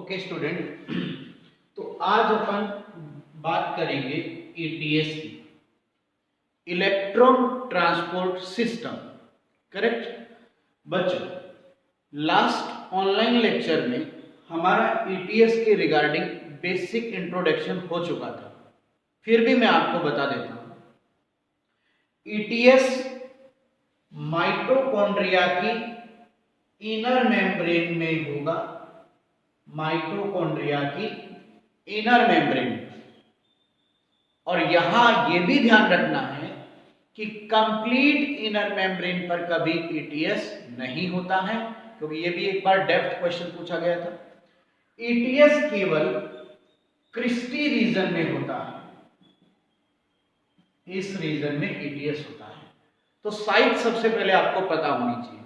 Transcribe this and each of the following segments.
Okay student, तो आज अपन बात करेंगे ईटीएस की, इलेक्ट्रॉन ट्रांसपोर्ट सिस्टम। करेक्ट बच्चों, लास्ट ऑनलाइन लेक्चर में हमारा ईटीएस के रिगार्डिंग बेसिक इंट्रोडक्शन हो चुका था। फिर भी मैं आपको बता देता हूं, ईटीएस माइटोकॉन्ड्रिया की इनर मेम्ब्रेन में होगा, माइटोकॉन्ड्रिया की इनर मेम्ब्रेन। और यहां यह भी ध्यान रखना है कि कंप्लीट इनर मेम्ब्रेन पर कभी ईटीएस नहीं होता है, क्योंकि यह भी एक बार डेप्थ क्वेश्चन पूछा गया था। ईटीएस केवल क्रिस्टी रीजन में होता है, इस रीजन में ईटीएस होता है। तो साइट सबसे पहले आपको पता होनी चाहिए।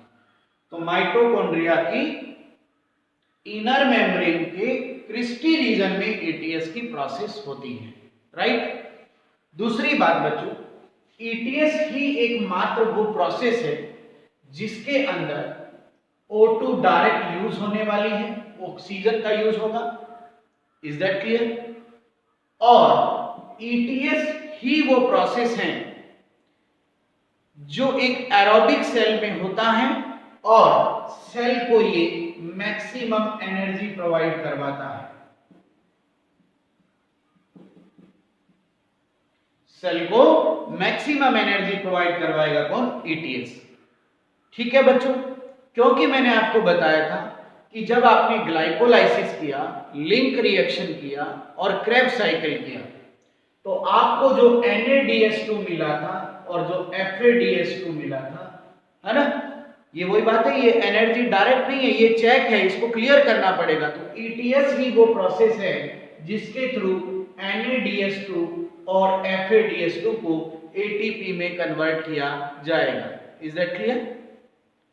तो माइटोकॉन्ड्रिया की इनर मेम्ब्रेन के क्रिस्टी रीजन में ईटीएस की प्रोसेस होती है, राइट। दूसरी बात बच्चों, ईटीएस ही एकमात्र वो प्रोसेस है जिसके अंदर O2 डायरेक्ट यूज होने वाली है, ऑक्सीजन का यूज होगा। Is that clear? और ईटीएस ही वो प्रोसेस है जो एक एरोबिक सेल में होता है और सेल को ये मैक्सिमम एनर्जी प्रोवाइड करवाता है। सेल को मैक्सिमम एनर्जी प्रोवाइड करवाएगा कौन? ईटीएस। ठीक है बच्चों, क्योंकि मैंने आपको बताया था कि जब आपने ग्लाइकोलाइसिस किया, लिंक रिएक्शन किया और क्रेब्स साइकिल किया, तो आपको जो NaDH2 मिला था और जो FADH2 मिला था, है ना, ये वही बात है। ये एनर्जी डायरेक्ट नहीं है, ये चेक है, इसको क्लियर करना पड़ेगा। तो ईटीएस ही वो प्रोसेस है जिसके थ्रू NaDH2 और FADH2 को ATP में कन्वर्ट किया जाएगा। Is that clear?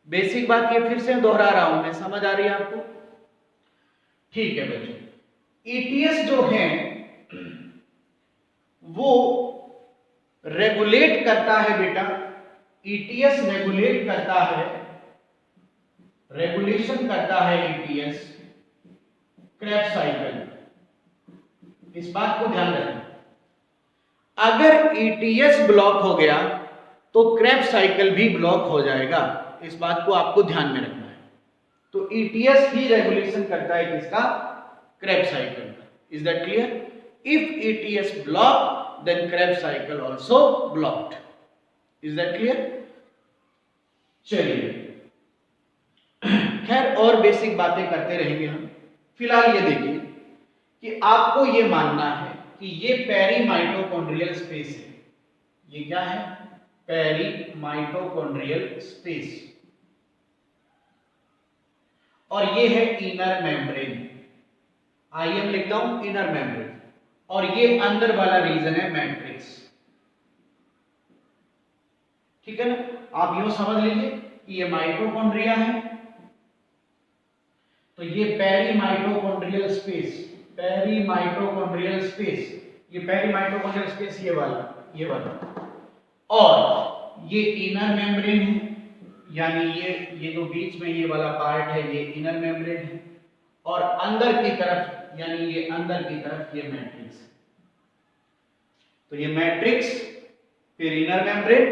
बेसिक बात ये फिर से दोहरा रहा हूं मैं, समझ आ रही है आपको? ठीक है बच्चों, ईटीएस जो है वो रेगुलेट करता है बेटा, ईटीएस रेगुलेट करता है, रेगुलेशन करता है ईटीएस क्रेब्स साइकिल। इस बात को ध्यान रखना, अगर ईटीएस ब्लॉक हो गया तो क्रेब्स साइकिल भी ब्लॉक हो जाएगा। इस बात को आपको ध्यान में रखना है। तो ईटीएस ही रेगुलेशन करता है किसका? क्रेब्स साइकिल का। Is that clear? If ETS block then Krebs cycle also blocked. Is that clear? चलिए, खैर और बेसिक बातें करते रहेंगे हम। फिलहाल ये देखिए कि आपको ये मानना है कि ये पेरीमाइटोकॉन्ड्रियल स्पेस है। ये क्या है? पेरीमाइटोकॉन्ड्रियल स्पेस। और ये है इनर मेम्ब्रेन। आइए हम लिखता हूं इनर मेम्ब्रेन, और ये अंदर वाला रीजन है मैट्रिक्स। ठीक है ना? आप यूं समझ लीजिए कि ये माइटोकॉन्ड्रिया है, तो ये पेरीमाइटोकॉन्ड्रियल स्पेस, पेरीमाइटोकॉन्ड्रियल स्पेस, ये पेरीमाइटोकॉन्ड्रियल स्पेस ये वाला, और ये इनर मेम्ब्रेन है, यानी ये जो बीच में ये वाला पार्ट है ये इनर मेम्ब्रेन है, और अंदर की तरफ यानी ये अंदर की तरफ ये मैट्रिक्स है। तो ये मैट्रिक्स, फिर इनर मेम्ब्रेन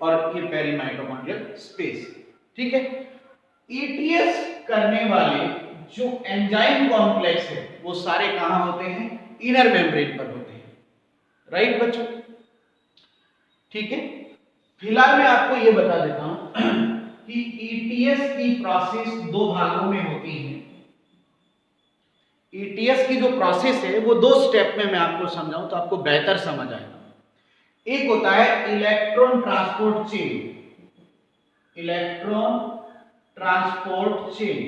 और ये पेरीमाइटोकॉन्ड्रियल स्पेस। ठीक है? ईटीएस करने वाले जो एंजाइम कॉम्प्लेक्स है वो सारे कहां होते हैं? इनर मेम्ब्रेन पर होते हैं, राइट बच्चों? ठीक है, फिलहाल मैं आपको ये बता देता हूं कि ईटीएस की प्रोसेस दो भागों में होती है। ईटीएस की जो प्रोसेस है वो दो स्टेप में मैं आपको समझाऊं तो आपको बेहतर समझ आएगा। एक होता है electron transport chain, electron transport chain,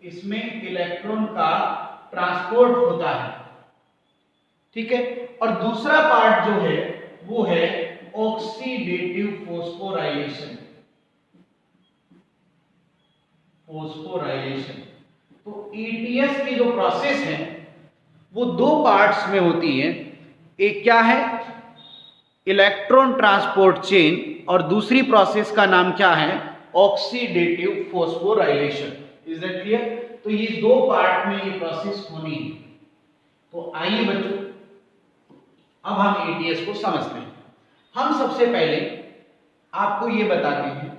इसमें इलेक्ट्रॉन का ट्रांसपोर्ट होता है। ठीक है? और दूसरा पार्ट जो है वो है ऑक्सीडेटिव फॉस्फोराइलेशन, फॉस्फोराइलेशन। तो ईटीएस की जो प्रोसेस है वो दो पार्ट्स में होती है। एक क्या है? इलेक्ट्रॉन ट्रांसपोर्ट चेन, और दूसरी प्रोसेस का नाम क्या है? Oxidative phosphorylation. Is that clear? तो ये दो पार्ट में ये प्रोसेस होनी है। तो आइए बच्चों अब हम एटीएस को समझते हैं। हम सबसे पहले आपको ये बताते हैं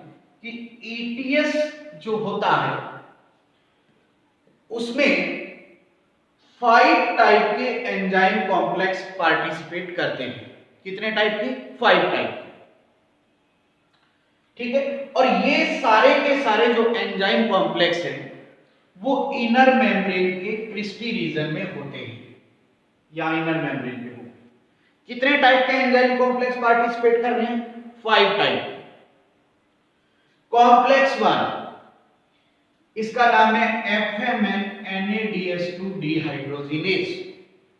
कि एटीएस जो होता है उसमें 5 टाइप के एंजाइम कॉम्प्लेक्स पार्टिसिपेट करते हैं। कितने टाइप के? 5 टाइप। ठीक है, और ये सारे के सारे जो एंजाइम कॉम्प्लेक्स हैं वो इनर मेम्ब्रेन के क्रिस्पी रीजन में होते हैं या इनर मेम्ब्रेन में होते हैं। कितने टाइप के एंजाइम कॉम्प्लेक्स पार्टिसिपेट कर रहे हैं? 5 टाइप। कॉम्प्लेक्स 1 इसका नाम है FMN NADH2 डिहाइड्रोजिनेज।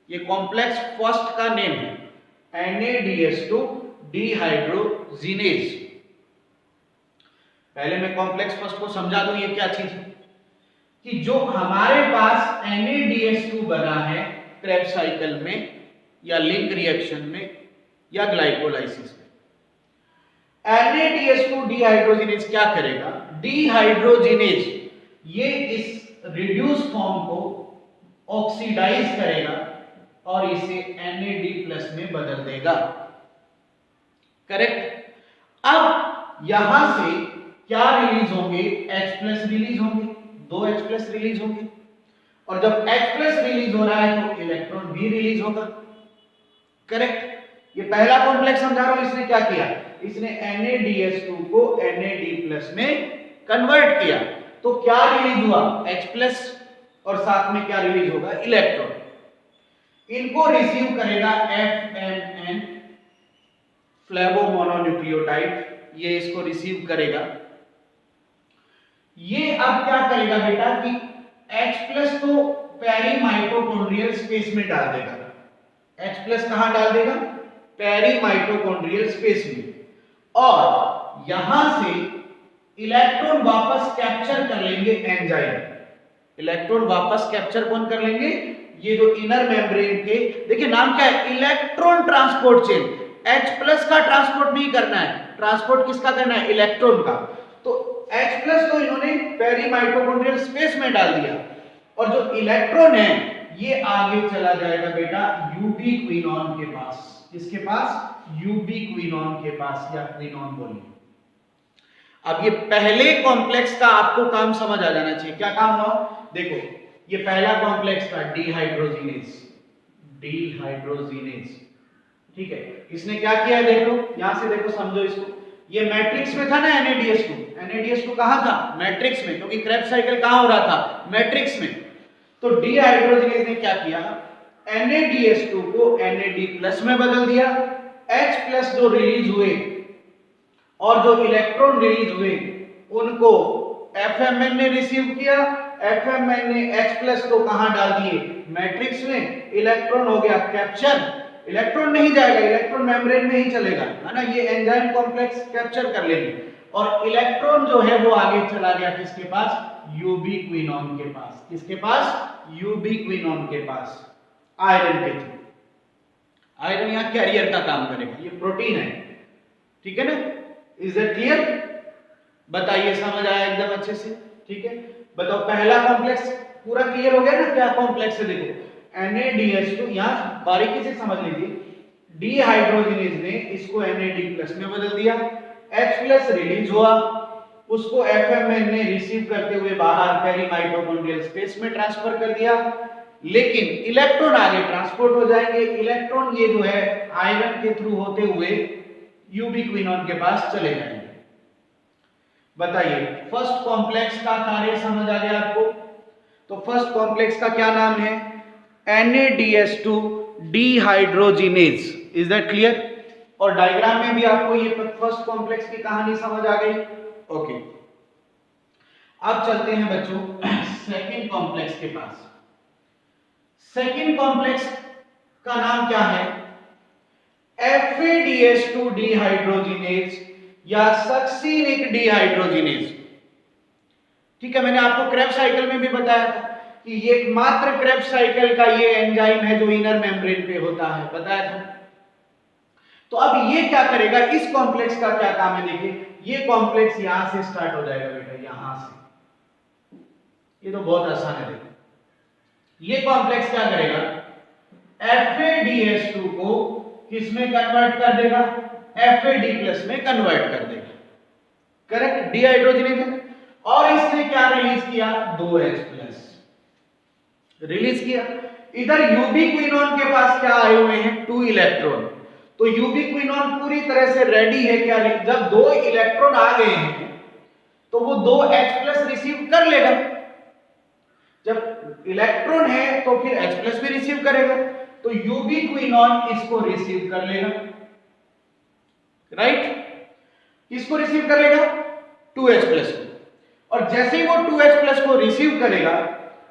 ये कॉम्प्लेक्स फर्स्ट का नेम है NADH2 डिहाइड्रोजिनेज। पहले मैं कॉम्प्लेक्स फर्स्ट को समझा दूं ये क्या चीज है। कि जो हमारे पास NADH2 बना है क्रेब्स साइकिल में या लिंक रिएक्शन में या ग्लाइकोलाइसिस में, NADH2 डिहाइड्रोजिनेज क्या करेगा? डिहाइड्रोजिनेज ये इस रिड्यूस फॉर्म को ऑक्सीडाइज करेगा और इसे NAD+ में बदल देगा। करेक्ट। अब यहां से क्या रिलीज होंगे? H+ रिलीज होंगे, 2 H+ रिलीज होंगे, और जब H+ रिलीज हो रहा है तो इलेक्ट्रॉन भी रिलीज होगा। करेक्ट। ये पहला कॉम्प्लेक्स समझा रहा हूं, इसने क्या किया? इसने NADH2 को NAD+ में कन्वर्ट किया। तो क्या रिलीज हुआ? H+ और साथ में क्या रिलीज होगा? इलेक्ट्रॉन। इनको रिसीव करेगा FMN फ्लेवोमोनोन्यूक्लियोटाइड, ये इसको रिसीव करेगा। ये अब क्या करेगा बेटा कि H+ को पेरीमाइटोकॉन्ड्रियल स्पेस में डाल देगा। H+ कहां डाल देगा? पेरीमाइटोकॉन्ड्रियल स्पेस में, और यहां से इलेक्ट्रॉन वापस कैप्चर कर लेंगे एंजाइम। इलेक्ट्रॉन वापस कैप्चर कौन कर लेंगे? ये जो इनर मेम्ब्रेन के, देखिए नाम क्या है? Electron transport chain. H+ का ट्रांसपोर्ट नहीं करना है, ट्रांसपोर्ट किसका करना है? इलेक्ट्रॉन का। तो H+ को इन्होंने पेरीमाइटोकॉन्ड्रियल स्पेस में डाल दिया, और जो इलेक्ट्रॉन है ये आगे चला जाएगा बेटा यूबिक्विनॉन के पास। किसके पास? यूबिक्विनॉन के पास, या क्विनॉन बोलिए। अब ये पहले कॉम्प्लेक्स का आपको काम समझ आ जाना चाहिए। क्या काम हुआ? देखो ये पहला कॉम्प्लेक्स था डिहाइड्रोजिनेज। डिहाइड्रोजिनेज, ठीक है। इसने क्या किया है? देख लो यहां से, देखो समझो इसको। ये मैट्रिक्स में था ना NADH2। NADH2 कहां था? मैट्रिक्स में, क्योंकि क्रेब्स साइकिल कहां हो रहा था? मैट्रिक्स में। तो डिहाइड्रोजिनेज ने क्या किया? NADH2 को NAD+ में बदल दिया। H+ जो रिलीज हुए और जो इलेक्ट्रॉन रिलीज हुए उनको FMN ने रिसीव किया। FMN ने H+ को कहां डाल दिए? मैट्रिक्स में। इलेक्ट्रॉन हो गया कैप्चर। इलेक्ट्रॉन नहीं जाएगा, इलेक्ट्रॉन मेम्ब्रेन में ही चलेगा, है ना। ये एंजाइम कॉम्प्लेक्स कैप्चर कर लेंगे, और इलेक्ट्रॉन जो है वो आगे चला गया किसके पास? यूबिक्विनॉन के पास। किसके पास? यूबिक्विनॉन के पास, आयरन के थ्रू। आयरन यहां कैरियर का काम करेगा, ये प्रोटीन है, ठीक है ना। Is that clear? बताइए, समझ आया एकदम अच्छे से? ठीक है, बताओ पहला कॉम्प्लेक्स पूरा क्लियर हो गया ना? क्या कॉम्प्लेक्स है? देखो NADH2, यहां बारीकी से समझ लीजिए। डिहाइड्रोजिनेज ने इसको NAD+ में बदल दिया। H+ रिलीज हुआ, उसको FMN ने रिसीव करते हुए बाहर पेरीमाइटोकॉन्ड्रियल स्पेस में ट्रांसफर कर दिया। लेकिन इलेक्ट्रॉन आगे ट्रांसपोर्ट हो जाएंगे। इलेक्ट्रॉन ये जो है आयरन के थ्रू होते हुए यूबिक्विनॉन के पास चले जाएंगे। बताइए फर्स्ट कॉम्प्लेक्स का कार्य समझ आ गया आपको? तो फर्स्ट कॉम्प्लेक्स का क्या नाम है? NADH2 dehydrogenase. Is that clear? और डायग्राम में भी आपको ये फर्स्ट कॉम्प्लेक्स की कहानी समझ आ गई। ओके, अब चलते हैं बच्चों सेकंड कॉम्प्लेक्स के पास। सेकंड कॉम्प्लेक्स का नाम क्या है? FADH2 डिहाइड्रोजिनेज या सक्सिनिक डिहाइड्रोजिनेज। ठीक है, मैंने आपको क्रेब्स साइकिल में भी बताया था कि ये एकमात्र क्रेब्स साइकिल का ये एंजाइम है जो इनर मेम्ब्रेन पे होता है, बताया था। तो अब ये क्या करेगा? इस कॉम्प्लेक्स का क्या काम है? देखिए ये कॉम्प्लेक्स यहां से स्टार्ट हो जाएगा बेटा, यहां से ये तो बहुत आसान है। देखो ये कॉम्प्लेक्स क्या करेगा, FADH2 को किस में कन्वर्ट कर देगा, FAD+ में कन्वर्ट कर देगा। Correct, dehydrogenation. और इसने क्या रिलीज किया, 2H+ रिलीज किया। इधर यूबिक्विनोन के पास क्या आए हुए हैं, 2 इलेक्ट्रॉन। तो यूबिक्विनोन पूरी तरह से रेडी है क्या, जब 2 इलेक्ट्रॉन आ गए हैं तो वो 2H+ रिसीव कर लेगा। जब इलेक्ट्रॉन है तो फिर H+ भी रिसीव करेगा, तो यूबिक्विनोन इसको रिसीव कर लेगा। राइट, किसको रिसीव कर लेगा, 2H+ को। और जैसे ही वो 2H+ को रिसीव करेगा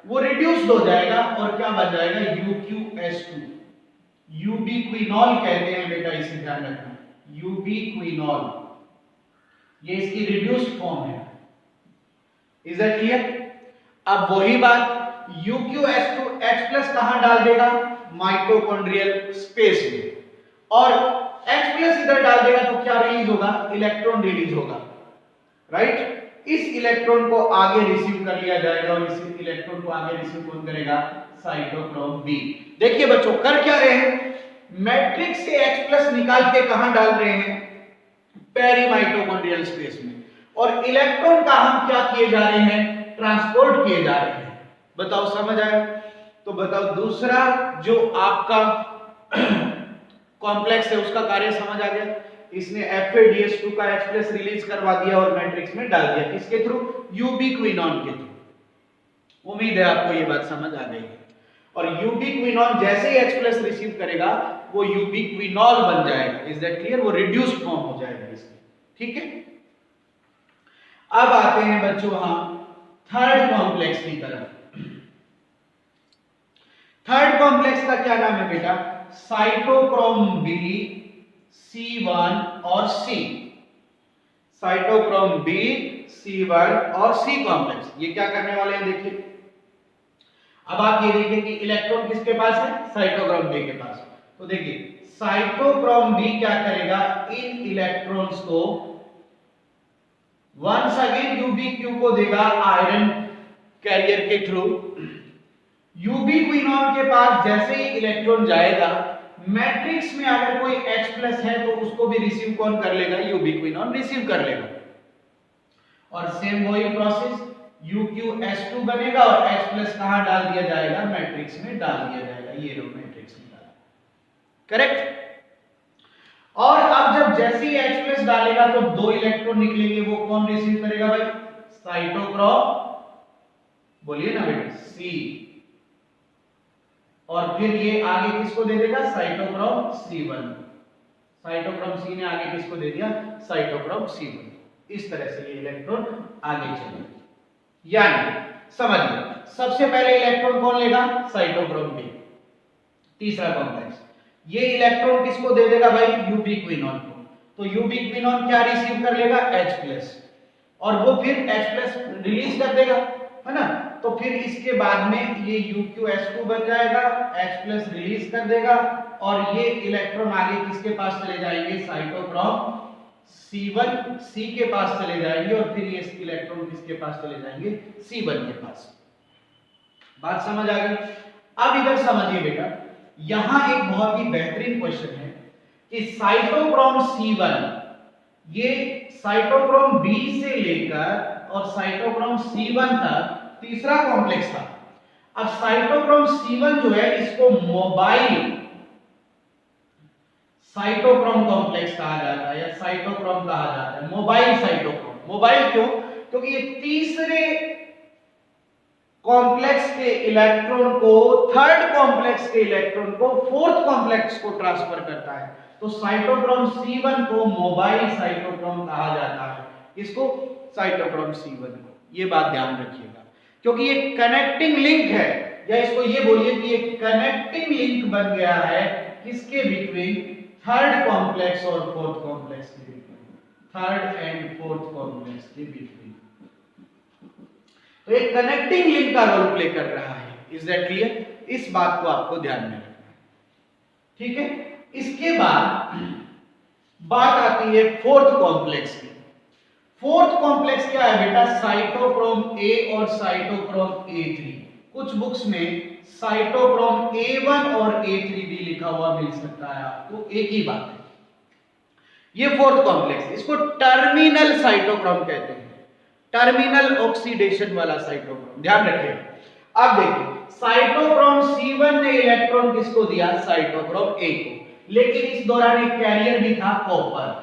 वो रिड्यूस्ड हो जाएगा और क्या बन जाएगा, UqS2। यूबिक्विनॉल कहते हैं बेटा, इसे ध्यान रखना, यूबिक्विनॉल, ये इसकी रिड्यूस्ड फॉर्म है। Is that clear. अब वही बात, UqS2 H+ कहां डाल देगा, माइटोकॉन्ड्रियल स्पेस में, और H+ इधर डाल देगा तो क्या रिलीज होगा, इलेक्ट्रॉन रिलीज होगा। राइट, इस इलेक्ट्रॉन को आगे रिसीव कर लिया जाएगा और इस इलेक्ट्रॉन को आगे रिसीव कौन करेगा, साइटोक्रोम B। देखिए बच्चों कर क्या रहे हैं, मैट्रिक्स से H+ निकाल के कहां डाल रहे हैं, पेरीमाइटोकॉन्ड्रियल स्पेस में, और इलेक्ट्रॉन का हम क्या किए जा रहे हैं, ट्रांसपोर्ट किए जा रहे हैं। बताओ समझ आया। तो बताओ दूसरा जो आपका कॉम्प्लेक्स है उसका कार्य समझ आ गया। इसने FADH2 का H+ रिलीज करवा दिया और मैट्रिक्स में डाल दिया, किसके थ्रू, यूबिक्विनोन के थ्रू। उम्मीद है आपको ये बात समझ आ गई है। और यूबिक्विनोन जैसे ही H+ रिसीव करेगा वो यूबिक्विनॉल बन जाएगा। इज दैट क्लियर, वो रिड्यूस्ड फॉर्म हो जाएगा इसकी। ठीक है, अब आते हैं बच्चों हम थर्ड कॉम्प्लेक्स की तरफ। थर्ड कॉम्प्लेक्स का क्या नाम है बेटा, साइटोक्रोम B, C1 और C। साइटोक्रोम B, C1 और C कॉम्प्लेक्स, ये क्या करने वाले हैं देखिए। अब आप ये देखिए कि इलेक्ट्रॉन किसके पास है, साइटोक्रोम B के पास। तो देखिए साइटोक्रोम B क्या करेगा, इन इलेक्ट्रॉन्स को वंस अगेन UbQ को देगा आयरन कैरियर के थ्रू। यूबिक्विनोन के पास जैसे ही इलेक्ट्रॉन जाएगा, मैट्रिक्स में अगर कोई H+ है तो उसको भी रिसीव कौन कर लेगा, यूबिक्विनोन रिसीव कर लेगा। और सेम वही प्रोसेस, UqS2 बनेगा और H+ कहां डाल दिया जाएगा, मैट्रिक्स में डाल दिया जाएगा। ये लो मैट्रिक्स में डाल, करेक्ट। और अब जब जैसे ही H+ डालेगा तो 2 इलेक्ट्रॉन निकलेंगे, वो कौन रिसीव करेगा भाई, साइटोक्रोम, बोलिए ना बेटा, C। और फिर ये आगे किसको दे देगा, साइटोक्रोम C1। साइटोक्रोम C ने आगे किसको दे दिया, साइटोक्रोम C1। इस तरह से ये इलेक्ट्रॉन आगे चलेगा। यानी समझिए, सबसे पहले इलेक्ट्रॉन कौन लेगा, साइटोक्रोम B। तीसरा कॉम्प्लेक्स, ये इलेक्ट्रॉन किसको दे देगा भाई, यूबिक्विनोन को। तो यूबिक्विनोन क्या रिसीव कर लेगा, H+, और वो फिर H+ रिलीज कर देगा, है ना। तो फिर इसके बाद में ये UqS2 बन जाएगा, H+ रिलीज कर देगा, और ये इलेक्ट्रॉन आगे किसके पास चले जाएंगे, साइटोक्रोम C1, C के पास चले जाएंगे, और फिर ये इलेक्ट्रॉन किसके पास चले जाएंगे, C1 के पास। बात समझ आ गई। अब इधर समझिए बेटा, यहां एक बहुत ही बेहतरीन क्वेश्चन है कि साइटोक्रोम C1, ये साइटोक्रोम B से लेकर और साइटोक्रोम C1 तक तीसरा कॉम्प्लेक्स था। अब साइटोक्रोम C1 जो है इसको मोबाइल साइटोक्रोम कॉम्प्लेक्स कहा जाता है, या साइटोक्रोम कहा जाता है, मोबाइल साइटोक्रोम। मोबाइल क्यों, क्योंकि ये तीसरे कॉम्प्लेक्स के इलेक्ट्रॉन को, थर्ड कॉम्प्लेक्स के इलेक्ट्रॉन को फोर्थ कॉम्प्लेक्स को ट्रांसफर करता है। तो साइटोक्रोम C1 को मोबाइल साइटोक्रोम कहा जाता है। इसको साइटोक्रोम C1 को, ये बात ध्यान रखिएगा, क्योंकि ये कनेक्टिंग लिंक है, या इसको ये बोलिए कि ये कनेक्टिंग लिंक बन गया है किसके बिटवीन, थर्ड कॉम्प्लेक्स और फोर्थ कॉम्प्लेक्स के between, third and fourth complex के बिटवीन। तो एक कनेक्टिंग लिंक का रोल प्ले कर रहा है। इज दैट क्लियर, इस बात को आपको ध्यान में रखना है। ठीक है, इसके बाद बात आती है फोर्थ कॉम्प्लेक्स की। फोर्थ कॉम्प्लेक्स क्या है बेटा, साइटोक्रोम ए और साइटोक्रोम ए3। कुछ बुक्स में साइटोक्रोम ए1 और ए3 भी लिखा हुआ मिल सकता है आपको, एक ही बात है। ये फोर्थ कॉम्प्लेक्स, इसको टर्मिनल साइटोक्रोम कहते हैं, टर्मिनल ऑक्सीडेशन वाला साइटोक्रोम, ध्यान रखिएगा। अब देखिए साइटोक्रोम C1 ने इलेक्ट्रॉन किसको दिया, साइटोक्रोम A को, लेकिन इस दौरान एक कैरियर भी था कॉपर।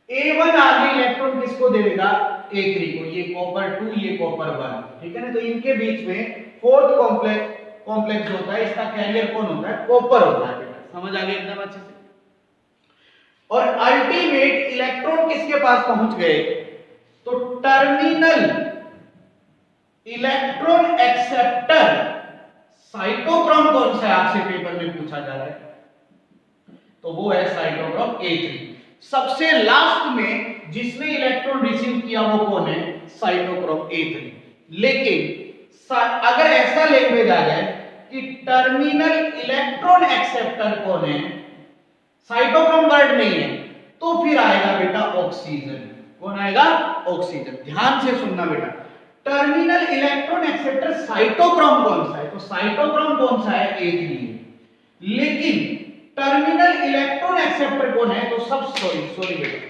A1 आगे इलेक्ट्रॉन किसको देगा, A3 को, ये कॉपर 2 ये कॉपर 1, ठीक है ना। तो इनके बीच में फोर्थ कॉम्प्लेक्स जो होता है इसका कैरियर कौन होता है, कॉपर होता है बेटा, समझ आ गया एकदम अच्छे से। और अल्टीमेट इलेक्ट्रॉन किसके पास पहुंच गए, तो टर्मिनल इलेक्ट्रॉन एक्सेप्टर साइटोक्रोम कौन सा है, आपसे पेपर में पूछा जा रहा है, तो वो है साइटोक्रोम A3। सबसे लास्ट में जिसने इलेक्ट्रॉन रिसीव किया वो कौन है, साइटोक्रोम A3। लेकिन अगर ऐसा लैंग्वेज आ जाए कि टर्मिनल इलेक्ट्रॉन एक्सेप्टर कौन है, साइटोक्रोम वर्ड नहीं है, तो फिर आएगा बेटा ऑक्सीजन। कौन आएगा, ऑक्सीजन। ध्यान से सुनना बेटा, टर्मिनल इलेक्ट्रॉन एक्सेप्टर साइटोक्रोम कौन सा है, तो साइटोक्रोम कौन सा है, A3 है। लेकिन टर्मिनल इलेक्ट्रॉन एक्सेप्टर कौन है, तो सॉरी बेटा,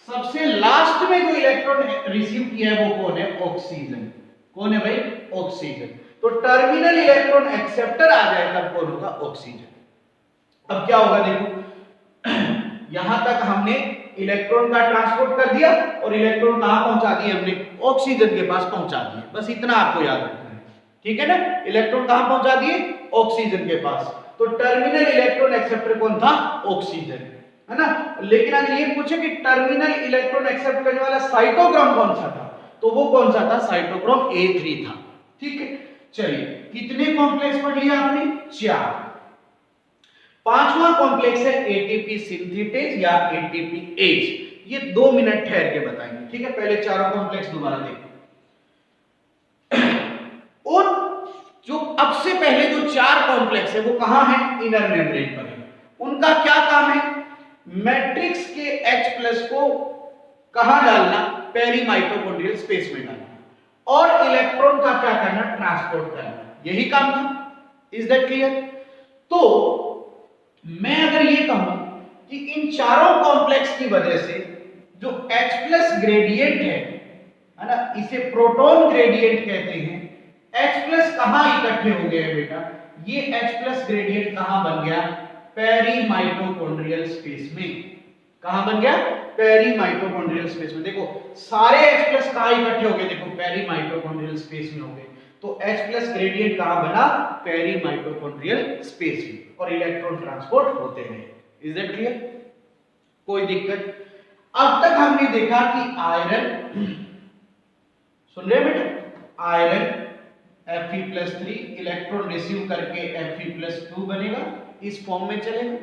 सबसे लास्ट में जो इलेक्ट्रॉन रिसीव किया है वो कौन है, ऑक्सीजन। कौन है भाई, ऑक्सीजन। तो टर्मिनल इलेक्ट्रॉन एक्सेप्टर आ जाए तब कौन होगा, ऑक्सीजन। अब क्या होगा देखो, यहां तक हमने इलेक्ट्रॉन का ट्रांसपोर्ट कर दिया और इलेक्ट्रॉन कहां पहुंचा दिए हमने, ऑक्सीजन के पास पहुंचा दिए, बस इतना आपको याद रखना है, ठीक है ना। इलेक्ट्रॉन कहां पहुंचा दिए, ऑक्सीजन के पास। तो टर्मिनल इलेक्ट्रॉन एक्सेप्टर कौन था, ऑक्सीजन, है ना। लेकिन अगर ये पूछे कि टर्मिनल इलेक्ट्रॉन एक्सेप्ट करने वाला साइटोक्रोम कौन सा था, तो वो कौन सा था, साइटोक्रोम A3 था, ठीक है। चलिए कितने कॉम्प्लेक्स पढ़ लिया आपने, 4। पांचवा कॉम्प्लेक्स है एटीपी सिंथेटेज या एटीपी एज। ये 2 मिनट ठहर के बताएंगे, ठीक है। पहले चारों कॉम्प्लेक्स दोबारा देखो। और जो अब से पहले जो 4 कॉम्प्लेक्स है वो कहां है, इनर मेम्ब्रेन पर है। उनका क्या काम है, मैट्रिक्स के H+ को कहां डालना, पेरी माइटोकॉन्ड्रियल स्पेस में डालना, और इलेक्ट्रॉन का क्या करना, ट्रांसपोर्ट करना, यही काम था। Is that clear. तो मैं अगर ये कहूं कि इन चारों कॉम्प्लेक्स की वजह से जो H+ ग्रेडियंट है ना, इसे प्रोटॉन ग्रेडियंट कहते हैं। H+ कहां इकट्ठे हो गए बेटा, ये H+ ग्रेडियंट कहां बन गया, पेरी माइटोकॉन्ड्रियल स्पेस में। कहां बन गया, पेरी माइटोकॉन्ड्रियल स्पेस में। देखो सारे H+ कहां इकट्ठे हो गए, देखो पेरी माइटोकॉन्ड्रियल स्पेस में हो गए। तो H+ ग्रेडियंट कहां बना, पेरी माइटोकॉन्ड्रियल स्पेस में, और इलेक्ट्रॉन ट्रांसपोर्ट होते हैं। इज दैट क्लियर, कोई दिक्कत। अब तक हमने देखा कि आयरन, सुन रहे बेटा, आयरन Fe+3 इलेक्ट्रॉन रिसीव करके Fe+2 बनेगा, इस फॉर्म में चलेगा,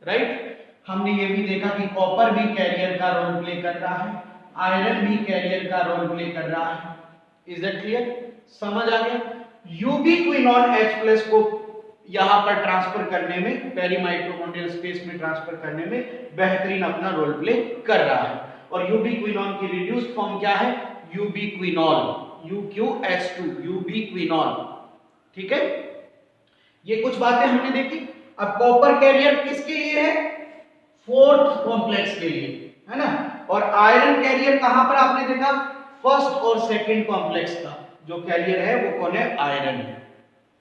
राइट। हमने ये भी देखा कि कॉपर भी कैरियर का रोल प्ले कर रहा है, आयरन भी कैरियर का रोल प्ले कर रहा है। इज दैट क्लियर, समझ आ गया। यूबी क्विनॉन H+ को यहां पर ट्रांसफर करने में, पेरी माइटोकॉन्ड्रियल स्पेस में ट्रांसफर करने में बेहतरीन अपना रोल प्ले कर रहा है। और यूबी क्विनॉन की रिड्यूस्ड फॉर्म क्या है, UV quinol, UqH2, UV quinol, ठीक है। ये कुछ बातें हमने देखी। अब कॉपर कैरियर किसके लिए है, फोर्थ कॉम्प्लेक्स के लिए, है ना। और आयरन कैरियर कहां पर आपने देखा, फर्स्ट और सेकंड कॉम्प्लेक्स का जो कैरियर है वो कौन है, आयरन है,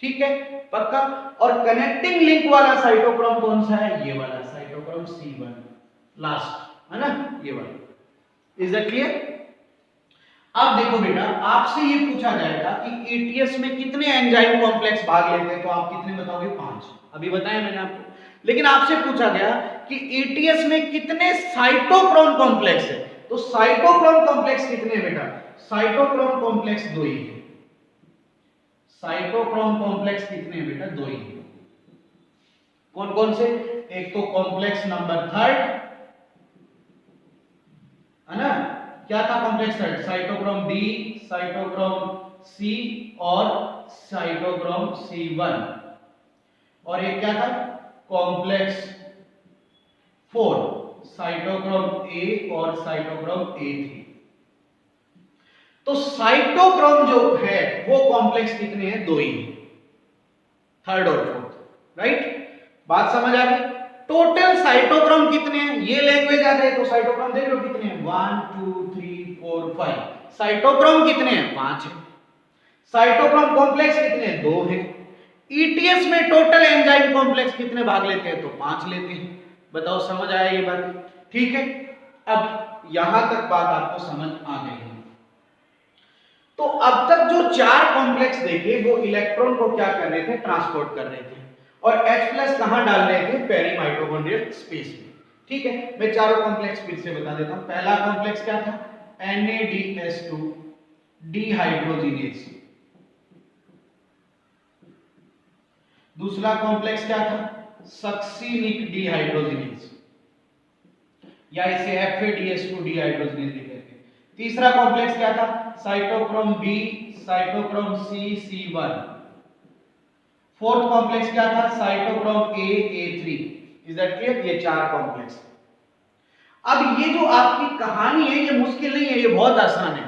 ठीक है, पक्का। और कनेक्टिंग लिंक वाला साइटोक्रोम कौन सा है, ये वाला साइटोक्रोम C1 लास्ट, है ना, ये वाला। Is that clear. अब देखो बेटा, आपसे ये पूछा जाएगा कि एटीएस में कितने एंजाइम कॉम्प्लेक्स भाग लेते हैं, तो आप कितने बताओगे, 5। अभी बताया मैंने आपको। लेकिन आपसे पूछा गया कि एटीएस में कितने साइटोक्रोम कॉम्प्लेक्स है, तो साइटोक्रोम कॉम्प्लेक्स कितने हैं बेटा, साइटोक्रोम कॉम्प्लेक्स 2 ही है। साइटोक्रोम कॉम्प्लेक्स कितने हैं बेटा, 2 ही है। कौन कौन से, एक तो कॉम्प्लेक्स नंबर 3, है ना, क्या था complex 3, cytochrome B, cytochrome C और साइटोक्रोम C1। और एक क्या था, कॉम्प्लेक्स 4, साइटोक्रोम A और साइटोक्रोम A3। तो साइटोक्रोम जो है वो कॉम्प्लेक्स कितने हैं? 2 ही, थर्ड और फोर्थ, राइट? बात समझ आ गई? टोटल साइटोक्रोम कितने हैं? ये लैंग्वेज आ गई तो साइटोक्रोम देख लो कितने हैं, 1 2 3 4 5। साइटोक्रोम कितने हैं? 5 है। साइटोक्रोम कॉम्प्लेक्स कितने हैं? 2 हैं। ईटीएस में टोटल एंजाइम कॉम्प्लेक्स कितने भाग लेते हैं? तो 5 लेते हैं। बताओ समझ आया ये बात? ठीक है, अब यहां तक बात आपको समझ आ गई है। तो अब तक जो 4 कॉम्प्लेक्स देखे वो इलेक्ट्रॉन को क्या कर रहे थे? ट्रांसपोर्ट कर रहे थे। और H+ कहां डाल रहे थे? पेरी माइटोकॉन्ड्रियल स्पेस में। ठीक है, मैं चारों कॉम्प्लेक्स फिर से बता देता हूं। पहला कॉम्प्लेक्स क्या था? NADH2 dehydrogenase. दूसरा कॉम्प्लेक्स क्या था? सक्सिनिक डिहाइड्रोजिनेज, या इसे FADH2 डिहाइड्रोजिनेज भी कहते हैं। तीसरा कॉम्प्लेक्स क्या था? Cytochrome B, cytochrome C, C1। Fourth complex क्या था? Cytochrome A, A3। Is that clear? ये 4 कॉम्प्लेक्स। अब ये जो आपकी कहानी है ये मुश्किल नहीं है, ये बहुत आसान है।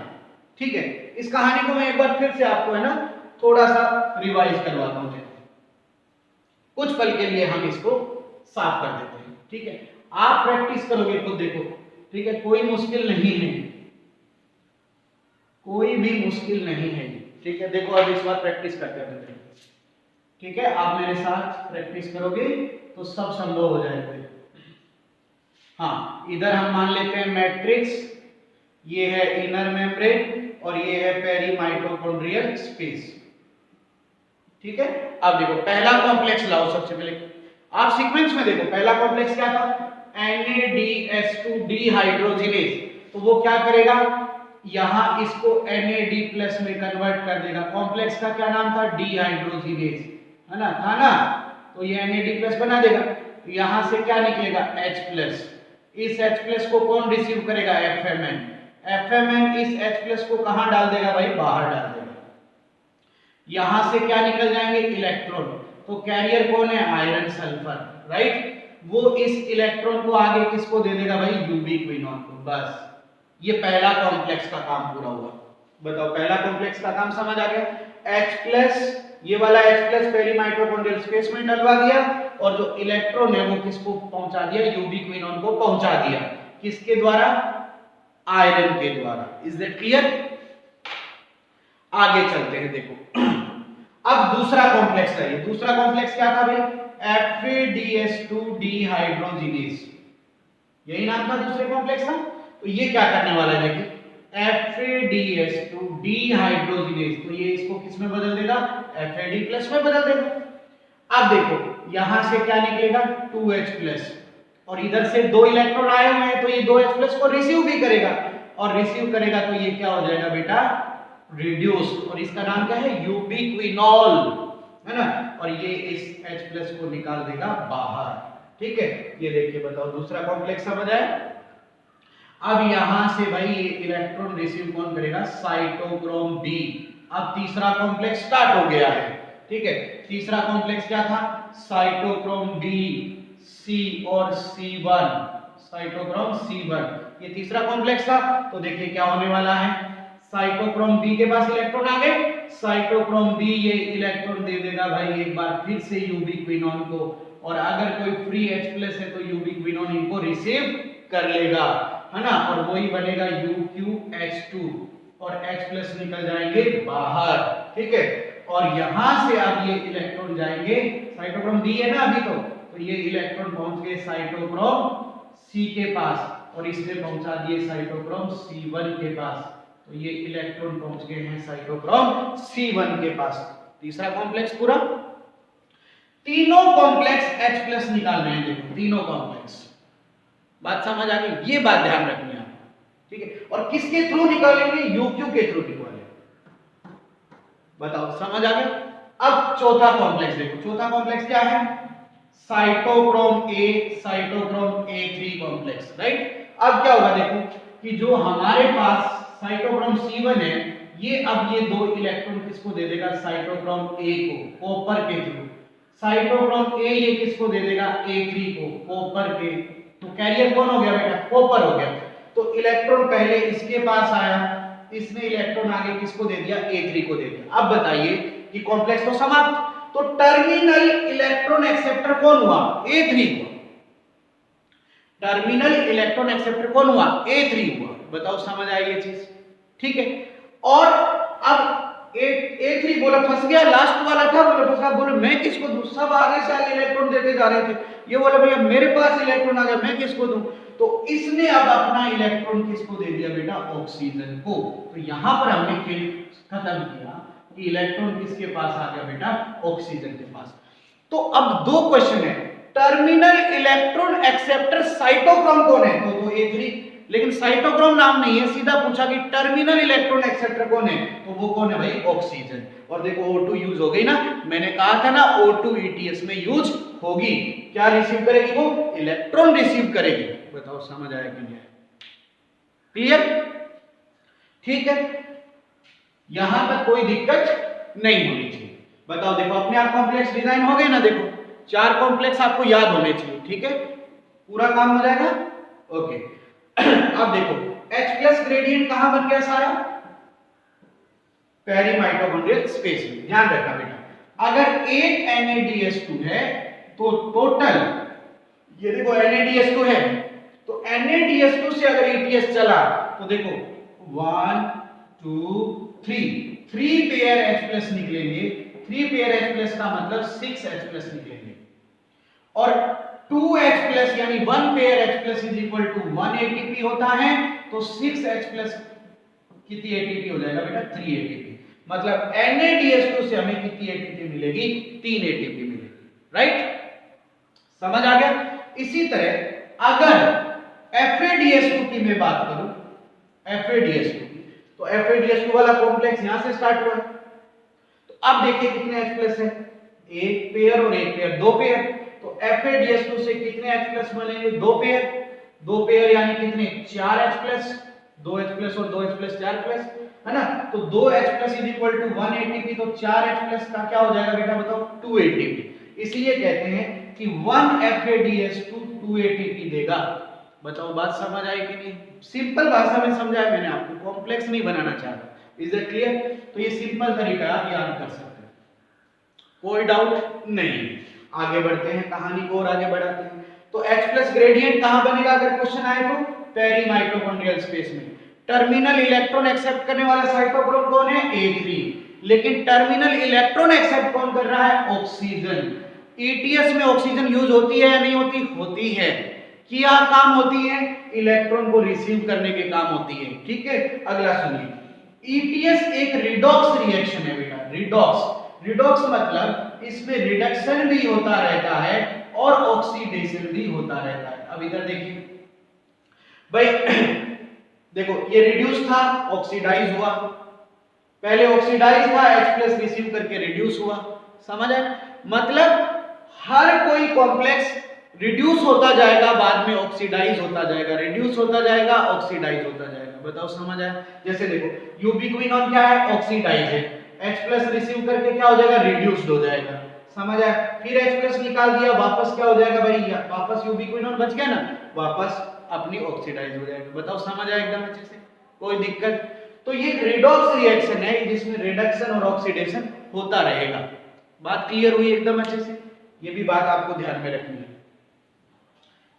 ठीक है, इस कहानी को मैं एक बार फिर से आपको है ना थोड़ा सा रिवाइज करवाता हूं। कुछ पल के लिए हम इसको साफ कर देते हैं। ठीक है, आप प्रैक्टिस करोगे खुद देखो। ठीक है, कोई मुश्किल नहीं है, कोई भी मुश्किल नहीं है। ठीक है, देखो अब इस बार प्रैक्टिस करते हैं। ठीक है, आप मेरे साथ प्रैक्टिस करोगे तो सब संभव हो जाएगा। हाँ, इधर हम मान लेते हैं मैट्रिक्स, ये है इनर मेम्ब्रेन और ये है पेरी माइटोकॉन्ड्रियल स्पेस। ठीक है, अब देखो पहला कॉम्प्लेक्स लाओ। सबसे पहले आप सीक्वेंस में देखो, पहला कॉम्प्लेक्स क्या था? NADH2 dehydrogenase. तो वो क्या करेगा? यहां इसको NAD+ में कन्वर्ट कर देगा। कॉम्प्लेक्स का क्या नाम था? डिहाइड्रोजिनेज, है ना? था ना? तो ये NAD+ बना देगा। तो यहां से क्या निकलेगा? H+। इस H+ को कौन रिसीव करेगा? FMN। FMN इस H+ को कहां डाल देगा भाई? बाहर डाल देगा। यहां से क्या निकल जाएंगे? इलेक्ट्रॉन। तो कैरियर कौन है? Iron sulphur, right? वो इस इलेक्ट्रॉन को आगे किसको दे देगा भाई? यूबी क्विनोन को। बस ये पहला कॉम्प्लेक्स का काम पूरा हुआ। बताओ पहला कॉम्प्लेक्स का काम समझ आ गया? H+, ये वाला H+ पेरी माइटोकॉन्ड्रियल स्पेस में डलवा दिया और जो इलेक्ट्रॉन है वो किसको पहुंचा दिया? यूबी क्विनोन को पहुंचा दिया। किसके द्वारा? आयरन के द्वारा। Is that clear? आगे चलते हैं, देखो अब दूसरा कॉम्प्लेक्स है। दूसरा कॉम्प्लेक्स क्या था भाई? FADH2 dehydrogenase. यही नाम था दूसरे कॉम्प्लेक्स का। तो ये क्या करने वाला है? देखिए FADH2 डिहाइड्रोजिनेज, तो ये इसको किस में बदल देगा? FAD+ में बदल देगा। अब देखो यहां से क्या निकलेगा? 2H+, और इधर से 2 इलेक्ट्रॉन आए हुए हैं तो ये 2H+ को रिसीव भी करेगा, और रिसीव करेगा तो ये क्या हो जाएगा बेटा? रिड्यूस। और इसका नाम क्या है? यूबिक्विनॉल, है ना? और ये इस H+ को निकाल देगा बाहर। ठीक है, ये देखिए, बताओ दूसरा कॉम्प्लेक्स समझ आया? अब यहां से भाई ये इलेक्ट्रॉन रिसीव कौन करेगा? Cytochrome B। अब तीसरा कॉम्प्लेक्स स्टार्ट हो गया है। ठीक है, तीसरा कॉम्प्लेक्स क्या था? साइटोक्रोम B, C और C1। साइटोक्रोम C1 ये तीसरा कॉम्प्लेक्स था। तो देखिए क्या होने वाला है? साइटोक्रोम B के पास इलेक्ट्रॉन आ गए। साइटोक्रोम B ये इलेक्ट्रॉन दे देगा भाई एक बार फिर से यूबिक्विनोन को, और अगर कोई फ्री H+ है तो यूबिक्विनोन इनको रिसीव कर लेगा, है ना? और वही बनेगा UqH2 और H+ निकल जाएंगे बाहर। ठीक है, और यहां से अब ये इलेक्ट्रॉन जाएंगे, साइटोक्रोम D है ना अभी, तो ये इलेक्ट्रॉन पहुंच गए साइटोक्रोम C के पास और इसने पहुंचा दिए साइटोक्रोम C1 के पास। तो ये इलेक्ट्रॉन पहुंच गए हैं साइटोक्रोम C1 के पास। तीसरा कॉम्प्लेक्स पूरा। तीनों कॉम्प्लेक्स H+ निकाल रहे हैं। देखो तीनों कॉम्प्लेक्स, बात समझ आ गई? ये बात ध्यान रखनी है, ठीक है? और किसके थ्रू निकालेंगे? UQ के थ्रू निकालेंगे। बताओ समझ आ गया? अब चौथा कॉम्प्लेक्स देखो। चौथा कॉम्प्लेक्स क्या है? Cytochrome A, cytochrome A3 complex, right? अब क्या होगा देखो कि जो हमारे पास साइटोक्रोम C1 है, ये अब ये 2 इलेक्ट्रॉन किसको दे देगा? साइटोक्रोम A को, कॉपर के थ्रू। साइटोक्रोम A ये किसको दे देगा? A3 को, कॉपर के। तो कैरियर कौन हो गया बेटा? कॉपर हो गया। तो इलेक्ट्रॉन पहले इसके पास आया इसने इलेक्ट्रॉन आगे किसको दे दिया, A3 को दे दिया। अब बताइए कि कॉम्प्लेक्स तो समाप्त, तो टर्मिनल इलेक्ट्रॉन एक्सेप्टर कौन हुआ, A3 हुआ। टर्मिनल इलेक्ट्रॉन एक्सेप्टर कौन हुआ, A3 हुआ। बताओ समझ आई ये चीज, ठीक है। और अब A3 बोला फंस गया, लास्ट वाला था, बोला फंस गया, बोले मैं किसको दूं, सब आगे से आगे इलेक्ट्रॉन देते जा रहे थे, ये बोला भैया मेरे पास इलेक्ट्रॉन आ गया, मैं किसको दूं, तो इसने अब अपना इलेक्ट्रॉन किसको दे दिया बेटा, ऑक्सीजन को। तो यहां पर हमने खेल खत्म किया कि इलेक्ट्रॉन किसके पास आ गया बेटा, ऑक्सीजन के पास। तो अब दो क्वेश्चन है, टर्मिनल इलेक्ट्रॉन एक्सेप्टर साइटोक्रोम कौन है, तो A3, लेकिन साइटोक्रोम नाम नहीं है, सीधा पूछा कि टर्मिनल इलेक्ट्रॉन एक्सेप्टर कौन है, तो वो कौन है भाई, ऑक्सीजन। और देखो O2 यूज हो गई ना, मैंने कहा था ना O2 ETS में यूज होगी, क्या रिसीव करेगी वो, इलेक्ट्रॉन रिसीव करेगी। बताओ समझ आया कि नहीं, क्लियर, ठीक है, यहां तक कोई दिक्कत नहीं होनी चाहिए। बताओ देखो अपने आप कॉम्प्लेक्स डिजाइन हो गए ना, देखो 4 कॉम्प्लेक्स आपको याद होने चाहिए, ठीक है, पूरा काम हो जाएगा, ओके। अब देखो H+ ग्रेडियंट कहां बन गया सारा, पेरी माइटोकॉन्ड्रियल स्पेस में। ध्यान रखना बेटा, अगर एक NADS2 है तो टोटल, ये देखो NADS2 है, तो NADS2 से अगर ETS चला तो देखो 1 2 3 पेयर H+ निकलेंगे, 3 पेयर H+ का मतलब 6 H+ निकलेंगे, और 2H+ यानी 1 pair H+ is equal to 1 ATP होता है, तो 6H+ कितनी ATP हो जाएगा बेटा, 3 ATP। मतलब NADS2 से हमें कितनी ATP मिलेगी, 3 ATP मिलेगी, राइट, समझ आ गया। इसी तरह अगर FADS2 की मैं बात करूं, FADS2 तो FADS2 वाला कॉम्प्लेक्स यहां से स्टार्ट हुआ, तो अब देखिए कितने H+ है, एक पेयर और एक पेयर, 2 पेयर, तो FADS2 से कितने H+ बनेंगे, 2 पेयर, 2 पेयर यानी कितने, 4 H+, 2 H+ और 2 H+, 4 है ना, तो 2 H+ is equal to 1 ATP, तो 4 H+ का क्या हो जाएगा बेटा, बताओ 2 ATP। इसलिए कहते हैं कि 1 FADS2 2 ATP देगा। बताओ बात समझ आई कि नहीं, सिंपल भाषा में समझाया मैंने आपको, कॉम्प्लेक्स नहीं बनाना चाहता, इज इट क्लियर। तो ये सिंपल तरीका आप याद कर सकते हैं, कोई डाउट नहीं। आगे बढ़ते हैं, कहानी को और आगे बढ़ाते हैं। तो H+ ग्रेडियंट कहां बनेगा अगर क्वेश्चन आए तो, पेरी माइटोकॉन्ड्रियल स्पेस में। टर्मिनल इलेक्ट्रॉन एक्सेप्ट करने वाला साइटोक्रोम कौन है, A3, लेकिन टर्मिनल इलेक्ट्रॉन एक्सेप्ट कौन कर रहा है, ऑक्सीजन। ETS में ऑक्सीजन यूज होती है या नहीं होती, होती है, क्या काम होती है, इलेक्ट्रॉन को रिसीव करने के काम होती है, ठीक है। अगला सुनिए, ETS एक रिडॉक्स रिएक्शन है बेटा, रिडॉक्स मतलब इसमें रिडक्शन भी होता रहता है और ऑक्सीडेशन भी होता रहता है। अब इधर देखिए भाई, देखो ये रिड्यूस था, ऑक्सीडाइज हुआ, पहले ऑक्सीडाइज था, H+ रिसीव करके रिड्यूस हुआ, समझ आया, मतलब हर कोई कॉम्प्लेक्स रिड्यूस होता जाएगा, बाद में ऑक्सीडाइज होता जाएगा, रिड्यूस होता जाएगा, ऑक्सीडाइज होता जाएगा। बताओ समझ आया। जैसे देखो यूबिक्विनोन क्या है, ऑक्सीडाइज है, H+ रिसीव करके क्या हो जाएगा, रिड्यूस्ड हो जाएगा, समझ आया। फिर H+ निकाल दिया, वापस क्या हो जाएगा भाई, वापस यूबिक्विनोन बच गया ना, वापस अपनी ऑक्सीडाइज हो जाएगा। बताओ समझ आया एकदम अच्छे से, कोई दिक्कत। तो ये रिडॉक्स रिएक्शन है जिसमें रिडक्शन और ऑक्सीडेशन होता रहेगा। बात क्लियर हुई एकदम अच्छे से, ये भी बात आपको ध्यान में रखनी है,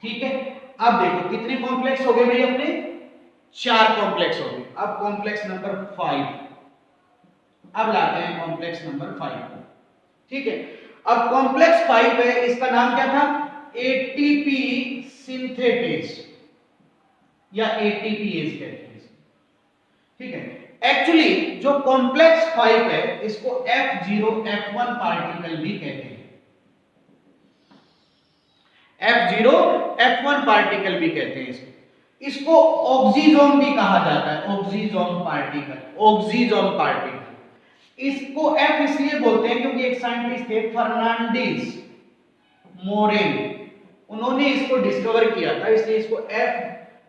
ठीक है। अब देखो कितने कॉम्प्लेक्स हो गए भाई अपने, 4 कॉम्प्लेक्स हो गए। अब कॉम्प्लेक्स नंबर 5, अब लाते हैं कॉम्प्लेक्स नंबर 5, ठीक है। अब कॉम्प्लेक्स 5 है, इसका नाम क्या था, ATP सिंथेटेज या ATPase कहते हैं, ठीक है। एक्चुअली जो कॉम्प्लेक्स 5 है इसको F0 F1 पार्टिकल भी कहते हैं, F0 F1 पार्टिकल भी कहते हैं इसको ऑक्सीजोम भी कहा जाता है, ऑक्सीजोम पार्टिकल। इसको F इसलिए बोलते हैं क्योंकि एक साइंटिस्ट थे फर्नांडिस मोरेन, उन्होंने इसको डिस्कवर किया था, इसलिए इसको F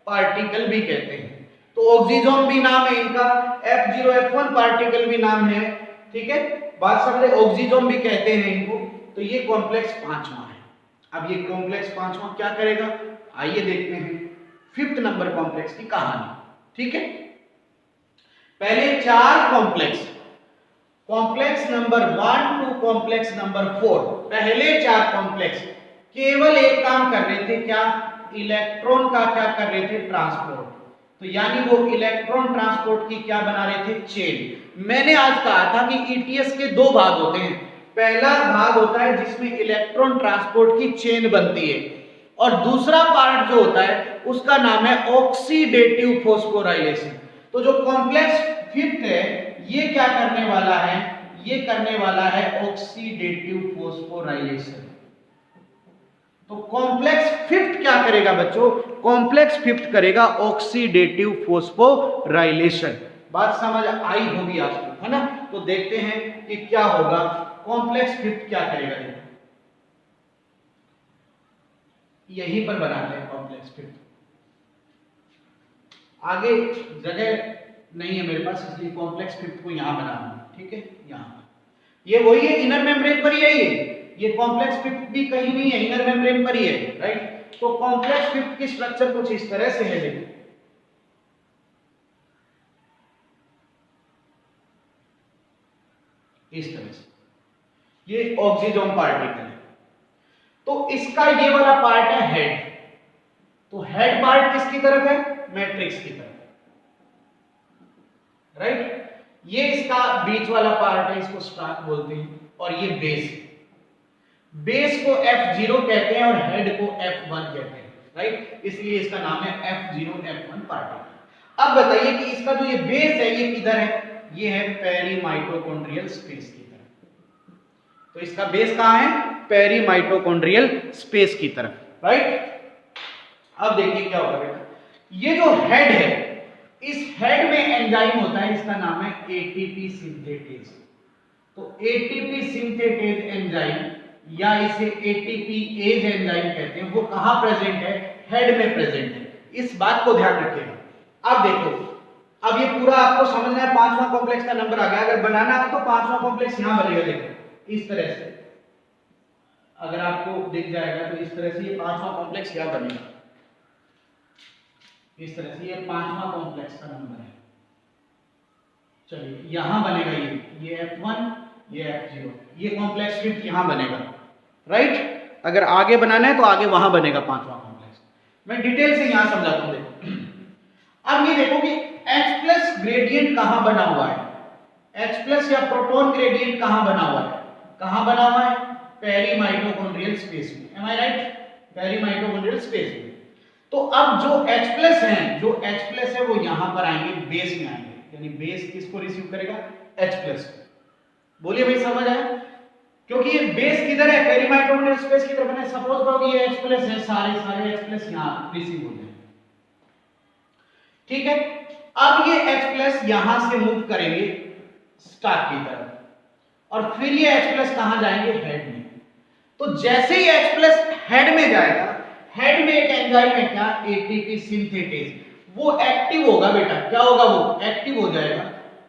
पार्टिकल भी कहते हैं। तो ऑक्सीजोम भी नाम है इनका, F0 F1 पार्टिकल भी नाम है, ठीक है, बात समझे, ऑक्सीजोम भी कहते हैं इनको। तो ये कॉम्प्लेक्स 5वां है। अब ये कॉम्प्लेक्स 5वां क्या करेगा, आइए देखते हैं 5th नंबर कॉम्प्लेक्स की कहानी, ठीक है। पहले 4 complex, complex number 1 to complex number 4, पहले 4 कॉम्प्लेक्स केवल एक काम कर रहे थे, क्या? इलेक्ट्रॉन का क्या कर रहे थे? ट्रांसपोर्ट। तो यानी वो इलेक्ट्रॉन ट्रांसपोर्ट की क्या बना रहे थे? चेन। मैंने आज कहा था कि ईटीएस के 2 भाग होते हैं। पहला भाग होता है जिसमें इलेक्ट्रॉन ट्रांसपोर्ट की चेन बनती है, और दूसरा पार्ट जो होता है उसका नाम है ऑक्सीडेटिव फॉस्फोराइलेशन। तो जो कॉम्प्लेक्स 5th है ये क्या करने वाला है? ये करने वाला है ऑक्सीडेटिव फॉस्फोराइलेशन। तो कॉम्प्लेक्स 5th क्या करेगा बच्चों? कॉम्प्लेक्स 5th करेगा ऑक्सीडेटिव फॉस्फोराइलेशन। बात समझ आई होगी आपको, है ना? तो देखते हैं कि क्या होगा, कॉम्प्लेक्स 5th क्या करेगा। यहीं पर बनाते हैं कॉम्प्लेक्स 5th। आगे जगह नहीं है मेरे पास, इसलिए कॉम्प्लेक्स 5th को यहां बनाना, ठीक है? यहां ये वही है, इनर मेम्ब्रेन पर ही है ये कॉम्प्लेक्स 5th भी कहीं नहीं है, इनर मेम्ब्रेन पर ही है, राइट? तो कॉम्प्लेक्स 5th की स्ट्रक्चर कुछ इस तरह से है, देखो इस तरह से, ये ऑक्सीजन पार्टिकल है। तो इसका ये वाला पार्ट है हेड। तो हेड पार्ट किसकी तरफ है? मैट्रिक्स की तरफ, राइट? ये इसका बीच वाला पार्ट है, इसको स्टार्ट बोलते हैं, और ये बेस है। बेस को F0 कहते हैं और हेड को F1 कहते हैं, राइट? इसलिए इसका नाम है F0 F1 पार्टिकल। अब बताइए कि इसका जो ये बेस है ये किधर है? ये है पेरीमाइटोकॉन्ड्रियल स्पेस की तरफ। तो इसका बेस कहां है? पेरीमाइटोकॉन्ड्रियल स्पेस की तरफ, राइट? अब देखिए क्या होगा बेटा, ये जो हेड है, इस हेड में एंजाइम होता है, इसका नाम है एटीपी सिंथेटेज। तो एटीपी सिंथेटेज एंजाइम या इसे एटीपी एज एंजाइम कहते हैं, वो कहां प्रेजेंट है? हेड में प्रेजेंट है। इस बात को ध्यान रखिएगा। अब देखो, अब ये पूरा आपको समझना है, 5वां कॉम्प्लेक्स का नंबर आ गया। अगर बनाना हो तो 5वां कॉम्प्लेक्स यहां बनेगा, देखो इस तरह से, अगर आपको दिख जाएगा तो इस तरह से ये 5वां कॉम्प्लेक्स यहां बनेगा, इस तरह से। ये 5वां कॉम्प्लेक्स का नंबर है। चलिए यहां बनेगा ये F1, ये F0, ये कॉम्प्लेक्स 5th यहां बनेगा, राइट? अगर आगे बनाना है तो आगे वहां बनेगा 5वां कॉम्प्लेक्स। मैं डिटेल से यहां समझाता हूं, देखो। अब ये देखो कि H+ ग्रेडियंट कहां बना हुआ है? H+ या प्रोटॉन ग्रेडियंट कहां बना हुआ है? कहां बना हुआ है? पेरीमाइटोकॉन्ड्रियल स्पेस में। एम आई राइट? पेरीमाइटोकॉन्ड्रियल स्पेस में। तो अब जो H+ है वो यहां पर आएंगे, बेस में आएंगे, यानी बेस किसको रिसीव करेगा? H+। बोलिए भाई, समझ आया? क्योंकि ये बेस किधर है? पेरीमाइटोकॉन्ड्रियल स्पेस की तरफ है। सपोज करो कि ये H+ है, सारे H+ यहां रिसीव हो जाए, ठीक है? अब ये H+ यहां से मूव करेंगे स्टार्ट की तरफ, और फिर ये H+ कहां जाएंगे? हेड में। तो जैसे ही H+ हेड में जाएगा, हेड में एक एंजाइम है, क्या? ATP synthetase. वो एक्टिव होगा बेटा, क्या होगा? वो एक्टिव हो जाएगा,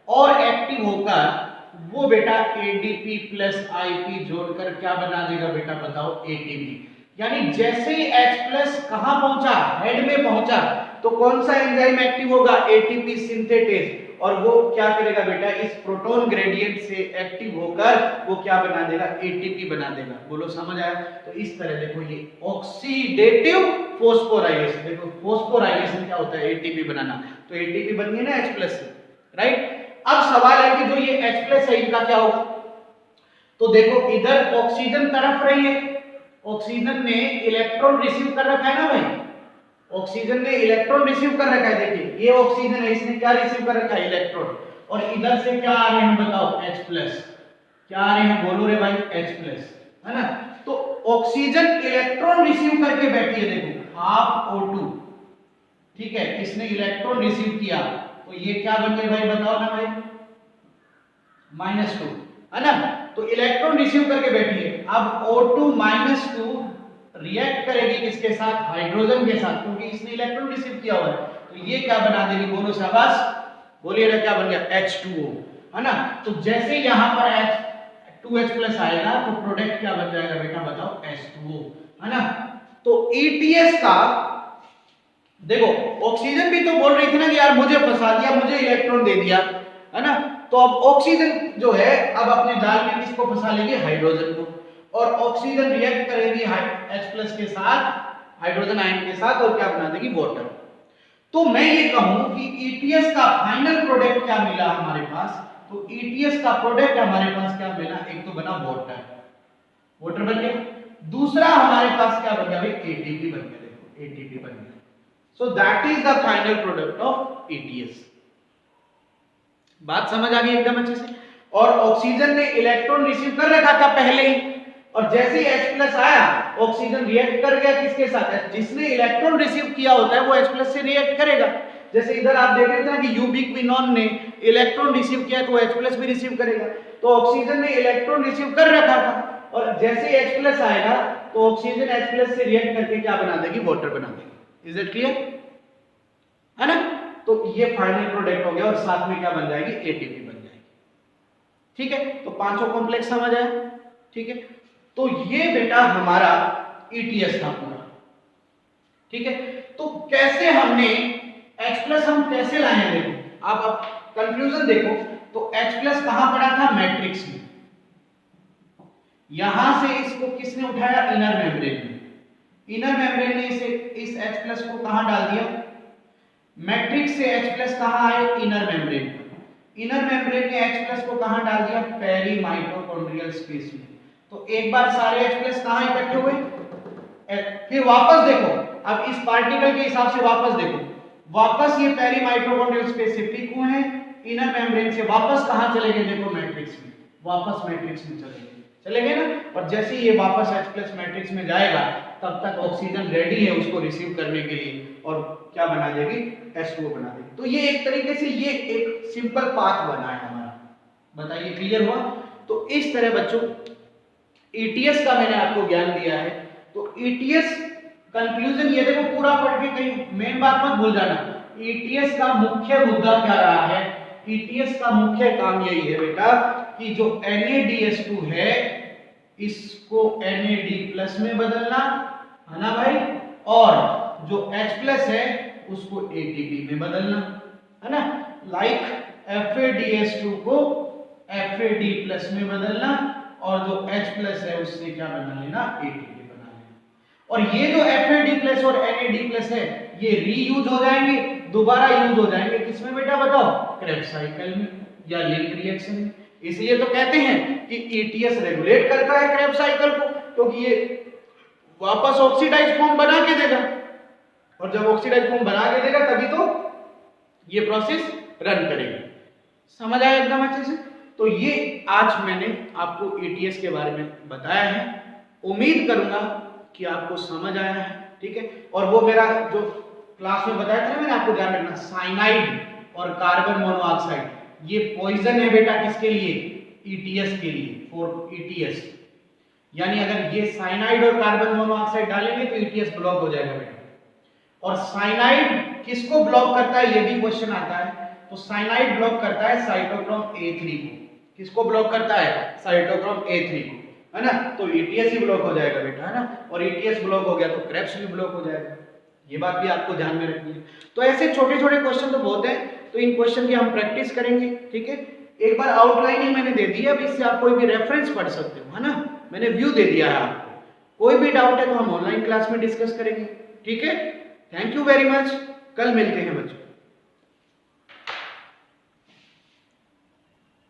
और एक्टिव होकर वो बेटा एडीपी प्लस आईपी जोड़कर क्या बना देगा बेटा? बताओ, एटीपी। यानी जैसे ही H+ कहां पहुंचा? हेड में पहुंचा, तो कौन सा एंजाइम एक्टिव होगा? ATP synthetase. और वो क्या करेगा बेटा? इस प्रोटॉन ग्रेडियंट से एक्टिव होकर वो क्या बना देगा? एटीपी बना देगा। बोलो, समझ आया? तो इस तरह देखो, ये ऑक्सीडेटिव फॉस्फोराइलेशन। देखो फॉस्फोराइलेशन क्या होता है? एटीपी बनाना। तो एटीपी बन गई ना H+ से, राइट? अब सवाल है कि जो ये H+ है इनका क्या होगा? तो देखो, इधर ऑक्सीजन तरफ रही है, ऑक्सीजन ने इलेक्ट्रॉन रिसीव कर रखा है ना भाई, ऑक्सीजन ने इलेक्ट्रॉन रिसीव कर रखा है। देखिए ये ऑक्सीजन है, इसने क्या रिसीव कर रखा है? इलेक्ट्रॉन। और इधर से क्या आ रहे हैं बताओ? H+। क्या आ रहे हैं? बोलो रे भाई, H+, है ना? तो ऑक्सीजन इलेक्ट्रॉन रिसीव करके बैठी है, देखो हाफ O2, ठीक है? इसने इलेक्ट्रॉन रिसीव किया, तो ये क्या बन गए भाई? बताओ ना भाई, -2, है ना? तो इलेक्ट्रॉन रिसीव करके बैठी है। अब O2 -2 रिएक्ट करेगी किसके साथ? हाइड्रोजन के साथ, क्योंकि इसने इलेक्ट्रॉन रिसीव किया हुआ है। तो ये क्या बना देगी? बोलो शाबाश, बोलिए ना, क्या बन गया? H2O, है ना? तो जैसे यहां पर 2H+ आएगा तो प्रोडक्ट क्या बन जाएगा बेटा? बताओ, H2O, है ना? तो ETS का देखो, ऑक्सीजन भी तो बोल रही थी ना कि यार मुझे फंसा दिया, मुझे इलेक्ट्रॉन दे दिया, है ना। तो अब ऑक्सीजन जो है अब अपने जाल में किसको फंसा लेगी, हाइड्रोजन को, और ऑक्सीजन रिएक्ट करेगी H+ के साथ, हाइड्रोजन आयन के साथ, और क्या बना देगी, वाटर। तो मैं ये कहूं कि ETS का फाइनल प्रोडक्ट क्या मिला हमारे पास, तो ETS का प्रोडक्ट हमारे पास क्या मिला, एक तो बना वाटर, वाटर बन गया, दूसरा हमारे पास क्या बन गया भाई, ATP बन गया, देखो ATP बन गया। So that is the final product of ETS। बात समझ आ गई एकदम अच्छे से। और ऑक्सीजन ने इलेक्ट्रॉन रिसीव कर रखा था पहले ही, और जैसे ही H+ आया ऑक्सीजन रिएक्ट कर गया किसके साथ, जिसने इलेक्ट्रॉन रिसीव किया होता है वो H+ से रिएक्ट करेगा। जैसे इधर आप देख रहे थे कि यूबिक्विनोन ने इलेक्ट्रॉन रिसीव किया तो H+ भी रिसीव करेगा। तो ऑक्सीजन ने इलेक्ट्रॉन रिसीव कर रखा था, और जैसे ही H+ आएगा तो ऑक्सीजन H+ से रिएक्ट करके क्या बना देगी, वाटर बना देगी। इज इट क्लियर, है ना। तो ये फाइनल प्रोडक्ट हो गया, और साथ में क्या बन जाएगी, ATP बन जाएगी। ठीक है, तो पांचों कॉम्प्लेक्स समझ आया। ठीक है, तो ये बेटा हमारा ETS था पूरा। ठीक है, तो कैसे हमने H+ हम कैसे लाए हैं, देखो आप कंफ्यूजन देखो। तो H+ कहां पड़ा था, मैट्रिक्स में, यहां से इसको किसने उठाया, इनर मेम्ब्रेन में, इनर मेम्ब्रेन ने इसे इस H+ को कहां डाल दिया, मैट्रिक्स से H+ कहां आए, इनर मेम्ब्रेन पर, इनर मेम्ब्रेन ने H+ को कहां डाल दिया, पेरी माइटोकॉन्ड्रियल स्पेस में। तो एक बार सारे H+ कहां इकट्ठे हुए, फिर वापस देखो, अब इस पार्टिकल के हिसाब से वापस देखो, वापस ये पेरी माइटोकॉन्ड्रियल स्पेस से पिक हुए हैं, इनर मेम्ब्रेन से वापस कहां चले गए, देखो मैट्रिक्स में, वापस मैट्रिक्स में चले गए ना। और जैसे ये वापस H+ मैट्रिक्स में जाएगा तब तक ऑक्सीजन रेडी है उसको रिसीव करने के लिए, और क्या बना देगी, H2O बना देगी। तो ये एक तरीके से ये एक सिंपल पाथ बना है हमारा, बताइए क्लियर हुआ। तो इस तरह बच्चों ETS का मैंने आपको ज्ञान दिया है। तो ETS कंक्लूजन ये देखो, पूरा पढ़ के कहीं मेन बात मत भूल जाना, ETS का मुख्य मुद्दा क्या रहा है, ETS का मुख्य काम यही है बेटा कि जो NADH2 है इसको NAD+ में बदलना, है ना भाई, और जो H+ है उसको ATP में बदलना, है ना। लाइक FADH2 को FAD+ में बदलना, और जो H+ है उससे क्या बना लेना, ATP बना लेना। और ये जो FAD+ और NAD+ है ये रीयूज हो जाएंगे, दोबारा यूज हो जाएंगे, किसमें बेटा बताओ, क्रेब्स साइकिल में या लिंक रिएक्शन में। इसलिए तो कहते हैं कि ETS रेगुलेट करता है क्रेब्स साइकिल को, क्योंकि ये वापस ऑक्सीडाइज फॉर्म बना के देगा, और जब ऑक्सीडाइज फॉर्म बना के देगा तभी तो ये प्रोसेस रन करेगी। समझ आया एकदम अच्छे से। तो ये आज मैंने आपको ETS के बारे में बताया है, उम्मीद करूंगा कि आपको समझ आया है। ठीक है, और वो मेरा जो क्लास में बताया था मैंने आपको ध्यान रखना, साइनाइड और कार्बन मोनोऑक्साइड ये पॉइजन है बेटा, किसके लिए, ETS के लिए, फॉर ETS। यानी अगर ये साइनाइड और कार्बन मोनोऑक्साइड डालेंगे तो ETS ब्लॉक हो जाएगा बेटा। और साइनाइड किसको ब्लॉक करता है, ये भी क्वेश्चन आता है। तो साइनाइड ब्लॉक करता है साइटोक्रोम A3 को। किसको ब्लॉक करता है, साइटोक्रोम A3 को, है ना। तो ETS ही ब्लॉक हो जाएगा बेटा, है ना। और ETS ब्लॉक हो गया तो क्रेब्स भी ब्लॉक हो जाएगा। ये बात भी आपको ध्यान में रखनी है। तो ऐसे छोटे छोटे क्वेश्चन तो बहुत हैं, तो इन क्वेश्चन की हम प्रैक्टिस करेंगे। ठीक है, एक बार आउटलाइनिंग मैंने दे दी है, अब इससे आप कोई भी रेफरेंस पढ़ सकते हो, है ना। मैंने व्यू दे दिया है आपको, कोई भी डाउट है तो हम ऑनलाइन क्लास में डिस्कस करेंगे। ठीक है, थैंक यू वेरी मच, कल मिलते हैं बच्चों।